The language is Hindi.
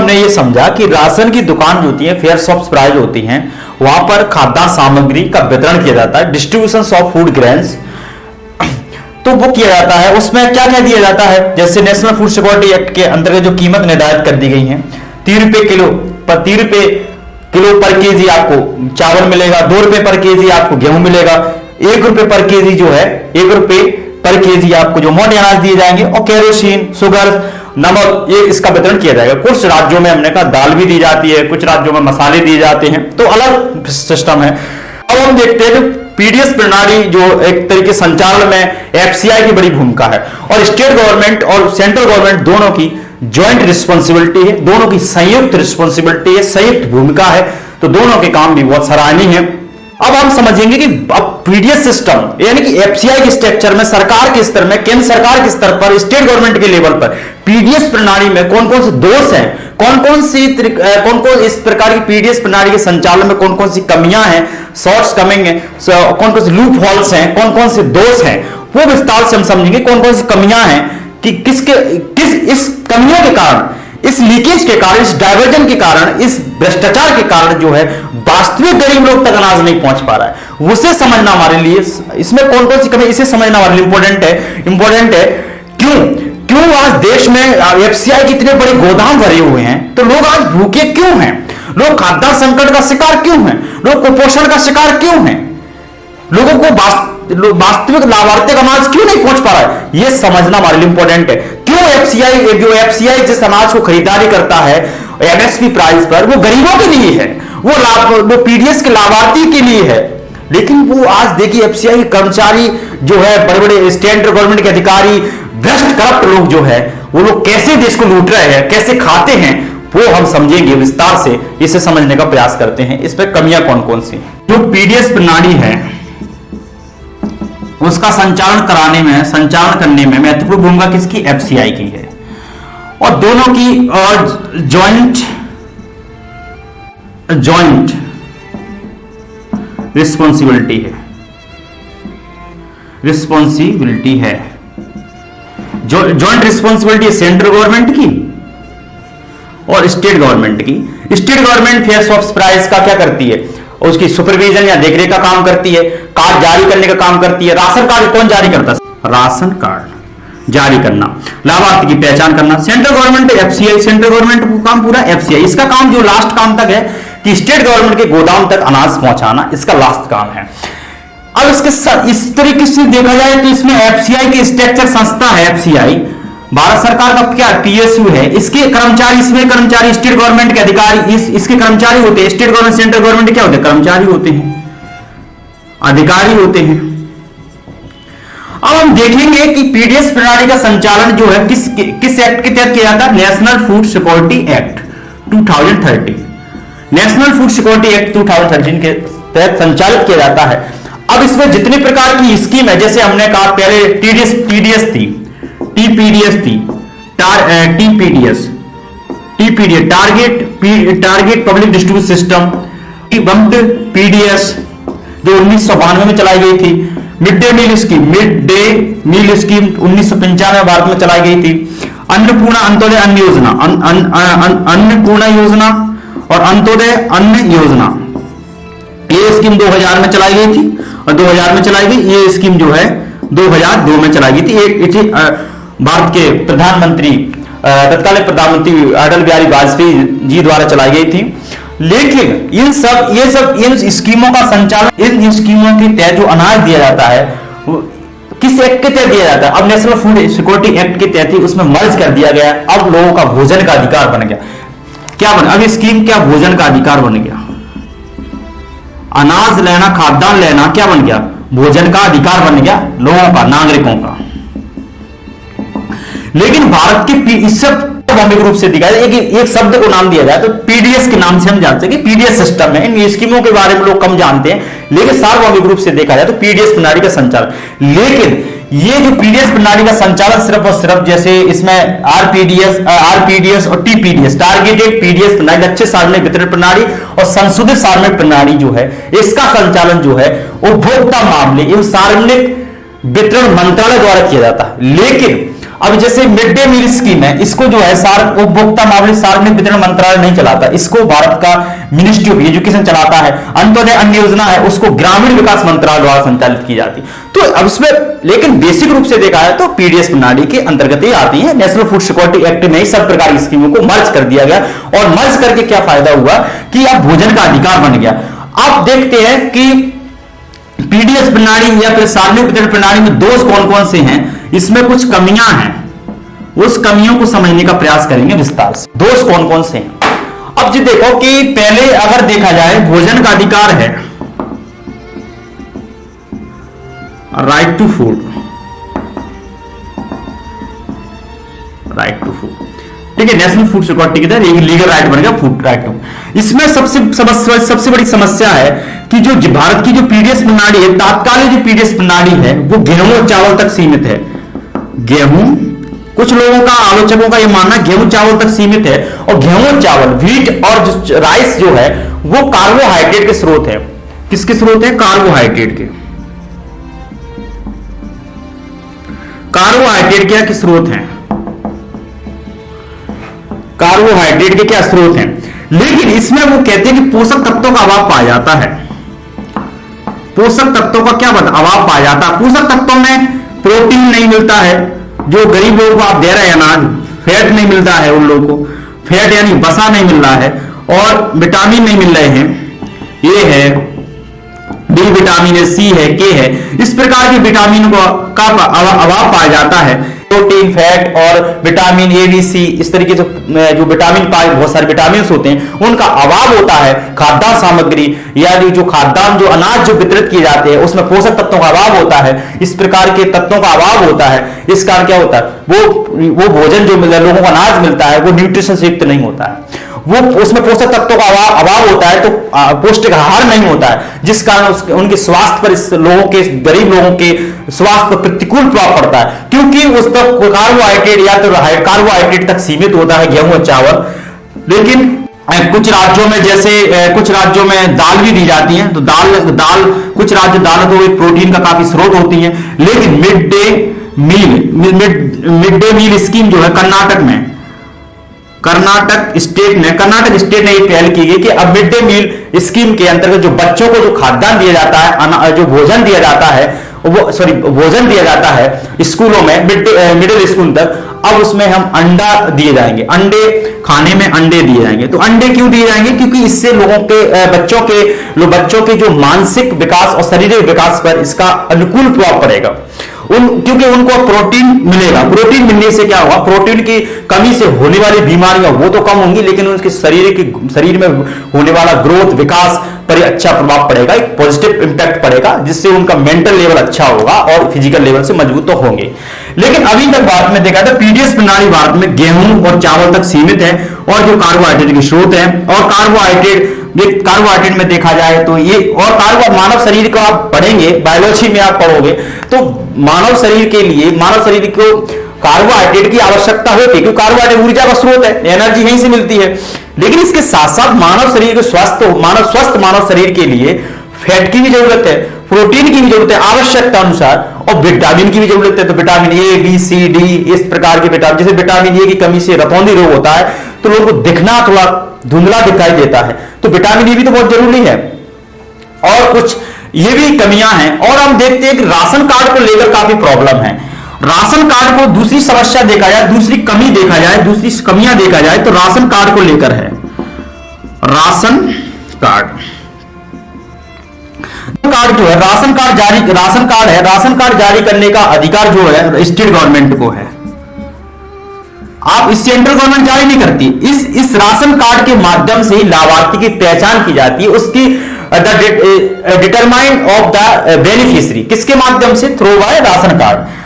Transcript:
हमने ये समझा कि राशन की दुकान जो होती है, फेयर शॉप्स प्राइस होती हैं, वहां पर खाद्यान्न सामग्री का वितरण किया जाता है, डिस्ट्रीब्यूशन ऑफ फूड ग्रेन्स, तो वो किया जाता है। उसमें क्या क्या दिया जाता है, जैसे नेशनल फूड सिक्योरिटी एक्ट के अंतर्गत जो कीमत निर्धारित कर दी गई है, 3 रुपए किलो पर केजी आपको चावल मिलेगा, 2 रुपए पर केजी आपको गेहूं मिलेगा, 1 रुपए पर केजी जो है 1 रुपए पर केजी आपको जो मोटे अनाज दिए जाएंगे, और केरोसिन, शुगर, नमक, ये इसका वितरण किया जाएगा। कुछ राज्यों में हमने कहा दाल भी दी जाती है, कुछ राज्यों में मसाले दिए जाते हैं, तो अलग सिस्टम है। अब हम देखते हैं पीडीएस प्रणाली जो एक तरीके संचालन में एफसीआई की बड़ी भूमिका है, और स्टेट गवर्नमेंट और सेंट्रल गवर्नमेंट दोनों की ज्वाइंट रिस्पॉन्सिबिलिटी है, दोनों की संयुक्त रिस्पॉन्सिबिलिटी है, संयुक्त भूमिका है, तो दोनों के काम भी बहुत सराहनीय है। अब हम समझेंगे कि अब पीडीएस सिस्टम यानी कि एफसीआई के स्ट्रक्चर में सरकार के स्तर में, केंद्र सरकार के स्तर पर, स्टेट गवर्नमेंट के लेवल पर पीडीएस प्रणाली में कौन कौन से दोष हैं, कौन कौन इस प्रकार की पीडीएस प्रणाली के संचालन में कौन कौन सी कमियां हैं, शॉर्ट्स कमिंग है, कौन कौन से लूप होल्स हैं, कौन कौन से दोष हैं, वो विस्तार से हम समझेंगे। कौन कौन सी कमियां हैं कि किस इस कमियों के कारण, इस लीकेज के कारण, इस डाइवर्जन के कारण, इस भ्रष्टाचार के कारण जो है वास्तविक गरीब लोग तक अनाज नहीं पहुंच पा रहा है, उसे समझना हमारे लिए, इसमें कौन कौन सी कमी, इसे समझना हमारे लिए इंपॉर्टेंट है। क्यों आज देश में एफसीआई के इतने बड़े गोदाम भरे हुए हैं, तो लोग आज भूखे क्यों हैं, लोग खाद्यान्न संकट का शिकार क्यों हैं, लोग कुपोषण का शिकार क्यों हैं, लोगों को वास्तविक लाभार्थी का अनाज क्यों नहीं पहुंच पा रहा है, यह समझना हमारे लिए इंपॉर्टेंट है। क्यों एफसीआई जिस अनाज को खरीदारी करता है एमएसपी प्राइस पर, वो गरीबों के लिए है, वो पीडीएस के लाभार्थी के लिए है, लेकिन वो आज देखिए एफसीआई के कर्मचारी जो है, बड़े बड़े स्टेट गवर्नमेंट के अधिकारी, भ्रष्ट करप्ट लोग जो है, वो लोग कैसे देश को लूट रहे हैं, कैसे खाते हैं, वो हम समझेंगे विस्तार से, इसे समझने का प्रयास करते हैं। इस पर कमियां कौन कौन सी, जो पीडीएस प्रणाली है उसका संचालन करने में महत्वपूर्ण भूमिका किसकी, एफसीआई की है, और दोनों की जॉइंट रिस्पॉन्सिबिलिटी है। जॉइंट रिस्पॉन्सिबिलिटी सेंट्रल गवर्नमेंट की और स्टेट गवर्नमेंट की। State government fair shops price का क्या करती है, उसकी सुपरविजन या देखरेख का काम करती है, कार्ड जारी करने का काम करती है। राशन कार्ड कौन जारी करता है, राशन कार्ड जारी करना, लाभार्थी की पहचान करना, central government FCI, central government का काम पूरा एफसीआई, इसका काम जो लास्ट काम तक है कि स्टेट गवर्नमेंट के गोदाम तक अनाज पहुंचाना, इसका लास्ट काम है। अब इसके साथ इस तरीके से देखा जाए तो इसमें एफसीआई की स्ट्रक्चर संस्था है, एफसीआई भारत सरकार का क्या पीएसयू है, इसके कर्मचारी, इसमें कर्मचारी स्टेट गवर्नमेंट के अधिकारी, इसके कर्मचारी होते हैं। स्टेट गवर्नमेंट सेंट्रल गवर्नमेंट क्या होते हैं, कर्मचारी होते हैं, अधिकारी होते हैं। अब हम देखेंगे कि पीडीएस प्रणाली का संचालन जो है किस एक्ट के तहत किया जाता है, national food security act 2013, national food security act 2013 के तहत संचालित किया जाता है। अब इसमें जितने प्रकार की स्कीम है, जैसे हमने कहा पहले टीडीएस थी, टीपीडीएस थी, target public distribution system, PDS जो 1992 में चलाई गई थी, mid day meal scheme 1995 Bharat में चलाई गई थी, अन्नपूर्णा अंत्योदय अन्न योजना, अन्नपूर्णा योजना और अंत्योदय अन्न योजना, ये स्कीम 2000 में चलाई गई थी और 2000 में चलाई गई। ये स्कीम जो है 2002 में चलाई गई थी। भारत के प्रधानमंत्री, तत्कालीन प्रधानमंत्री अटल बिहारी वाजपेयी जी द्वारा चलाई गई थी। लेकिन इन स्कीमों का संचालन, इन स्कीमों के तहत जो अनाज दिया जाता है किस एक्ट के तहत दिया जाता है, अब नेशनल फूड सिक्योरिटी एक्ट के तहत ही उसमें मर्ज कर दिया गया। अब लोगों का भोजन का अधिकार बन गया। क्या बना, अब स्कीम क्या भोजन का अधिकार बन गया, अनाज लेना, खाद्यान्न लेना क्या बन गया, भोजन का अधिकार बन गया लोगों का, नागरिकों का। लेकिन भारत के इस सार्वभौमिक रूप से दिखाया एक शब्द को नाम दिया जाए तो पीडीएस के नाम से हम जानते हैं कि पीडीएस सिस्टम है। इन स्कीमों के बारे में लोग कम जानते हैं, लेकिन सार्वभौमिक रूप से देखा जाए तो पीडीएस प्रणाली का संचालन। लेकिन ये जो पीडीएस प्रणाली का संचालन सिर्फ और सिर्फ, जैसे इसमें आरपीडीएस और टीपीडीएस, टारगेटेड पीडीएस प्रणाली, लक्ष्य सार्वजनिक वितरण प्रणाली और संशोधित सार्वजनिक प्रणाली जो है, इसका संचालन जो है उपभोक्ता मामले एवं सार्वजनिक वितरण मंत्रालय द्वारा किया जाता है। लेकिन अब जैसे मिड डे मील स्कीम है, इसको जो है उपभोक्ता मामले सार्वजनिक वितरण मंत्रालय नहीं चलाता, इसको भारत का मिनिस्ट्री ऑफ एजुकेशन चलाता है। अंत्योदय अन्न योजना है, उसको ग्रामीण विकास मंत्रालय द्वारा संचालित की जाती है। तो अब इसमें लेकिन बेसिक रूप से देखा है तो पीडीएस प्रणाली के अंतर्गत ही आती है। नेशनल फूड सिक्योरिटी एक्ट में ही सब प्रकार की स्कीमों को मर्ज कर दिया गया, और मर्ज करके क्या फायदा हुआ कि अब भोजन का अधिकार बन गया। आप देखते हैं कि पीडीएस प्रणाली या फिर सार्वजनिक वितरण प्रणाली में दोष कौन कौन से हैं, इसमें कुछ कमियां हैं, उस कमियों को समझने का प्रयास करेंगे विस्तार से। दोष कौन कौन से हैं? अब जी देखो कि पहले अगर देखा जाए भोजन का अधिकार है, right to food, right to food, ठीक है, नेशनल फूड सिक्योरिटी के तहत एक लीगल राइट बन गया फूड राइट टू। इसमें सबसे बड़ी समस्या है कि जो भारत की जो पीडीएस प्रणाली है, तात्कालिक जो पीडीएस प्रणाली है वो गेहूं और चावल तक सीमित है। गेहूं, कुछ लोगों का, आलोचकों का यह मानना गेहूं चावल तक सीमित है, और गेहूं और चावल, व्हीट और जो राइस जो है वो कार्बोहाइड्रेट के स्रोत है। किसके स्रोत है? कार्बोहाइड्रेट के। कार्बोहाइड्रेट क्या के स्रोत हैं? कार्बोहाइड्रेट के क्या स्रोत हैं? लेकिन इसमें वो कहते हैं कि पोषक तत्वों का अभाव पाया जाता है। पोषक तत्वों का क्या अभाव पाया जाता है? पोषक तत्वों में प्रोटीन नहीं मिलता है, जो गरीब लोगों को आप दे रहे हैं अनाज, फैट नहीं मिलता है उन लोगों को, फैट यानी वसा नहीं मिल रहा है, और विटामिन नहीं मिल रहे हैं, ये है डी विटामिन है, सी है, के है, इस प्रकार के विटामिन का अभाव पाया जाता है। प्रोटीन, फैट और विटामिन ए, बी, सी, इस तरीके से जो विटामिन पाए, बहुत सारे विटामिन होते हैं, उनका अभाव होता है। खाद्यान्न सामग्री यानी जो खाद्यान्न, जो अनाज जो वितरित किए जाते हैं उसमें पोषक तत्वों का अभाव होता है, इस प्रकार के तत्वों का अभाव होता है। इस कारण क्या होता है, वो भोजन जो लोगों को अनाज मिलता है वो न्यूट्रिशन से युक्त नहीं होता है, वो उसमें पोषक तत्वों का अभाव होता है, तो पौष्टिक आहार नहीं होता है, जिस कारण उनके स्वास्थ्य पर, इस लोगों के, गरीब लोगों के स्वास्थ्य पर प्रतिकूल प्रभाव पड़ता है, क्योंकि उस तक कार्बोहाइड्रेट या तो कार्बोहाइड्रेट तक सीमित होता है गेहूं और चावल। लेकिन कुछ राज्यों में, जैसे कुछ राज्यों में दाल भी दी जाती है, तो दाल कुछ राज्य दाल तो एक प्रोटीन का काफी स्रोत होती है। लेकिन मिड डे मील स्कीम जो है कर्नाटक स्टेट ने ये पहल की गई कि अब मिड डे मील स्कीम के अंतर्गत जो बच्चों को जो खाद्यान्न दिया जाता है, जो भोजन दिया जाता है, भोजन दिया जाता है स्कूलों में मिडिल स्कूल तक, अब उसमें हम अंडा दिए जाएंगे, अंडे खाने में अंडे दिए जाएंगे। तो अंडे क्यों दिए जाएंगे? क्योंकि इससे लोगों के बच्चों के जो मानसिक विकास और शारीरिक विकास पर इसका अनुकूल प्रभाव पड़ेगा। क्योंकि उनको प्रोटीन मिलेगा, प्रोटीन मिलने से क्या होगा, प्रोटीन की कमी से होने वाली बीमारियां वो तो कम होंगी, लेकिन उनके शरीर में होने वाला ग्रोथ, विकास पर अच्छा प्रभाव पड़ेगा, एक पॉजिटिव इंपैक्ट पड़ेगा, जिससे उनका मेंटल लेवल अच्छा होगा और फिजिकल लेवल से मजबूत तो होंगे। लेकिन अभी तक भारत में देखा था पीडीएस प्रणाली भारत में गेहूं और चावल तक सीमित है, और जो कार्बोहाइड्रेट के स्रोत है, और कार्बोहाइड्रेट में देखा जाए तो ये, और मानव शरीर को आप पढ़ेंगे, बायोलॉजी में आप पढ़ोगे तो मानव शरीर को कार्बोहाइड्रेट की आवश्यकता होती है, क्योंकि कार्बोहाइड्रेट ऊर्जा का स्रोत है, एनर्जी यहीं से मिलती है। लेकिन इसके साथ साथ मानव शरीर के स्वस्थ मानव शरीर के लिए फैट की भी जरूरत है, प्रोटीन की भी जरूरत है आवश्यकता अनुसार, और विटामिन की भी जरूरत है। तो vitamin A, B, C, D, इस प्रकार के विटामिन, जैसे विटामिन ए की कमी से रतौंधी रोग होता है तो लोगों को दिखना थोड़ा धुंधला दिखाई देता है, तो विटामिन ए भी तो बहुत जरूरी है। और कुछ ये भी कमियां हैं। और हम देखते हैं कि राशन कार्ड को लेकर काफी प्रॉब्लम है। राशन कार्ड को दूसरी समस्या देखा जाए, दूसरी कमी देखा जाए, दूसरी कमियां देखा जाए तो राशन कार्ड को लेकर है। राशन कार्ड जो है, राशन कार्ड जारी करने का अधिकार जो है स्टेट गवर्नमेंट को है। आप इस सेंट्रल गवर्नमेंट जारी नहीं करती। इस राशन कार्ड के माध्यम से ही लाभार्थी की पहचान की जाती है, उसकी डिटरमाइन ऑफ द बेनिफिशियरी, किसके माध्यम से? Through by ration card.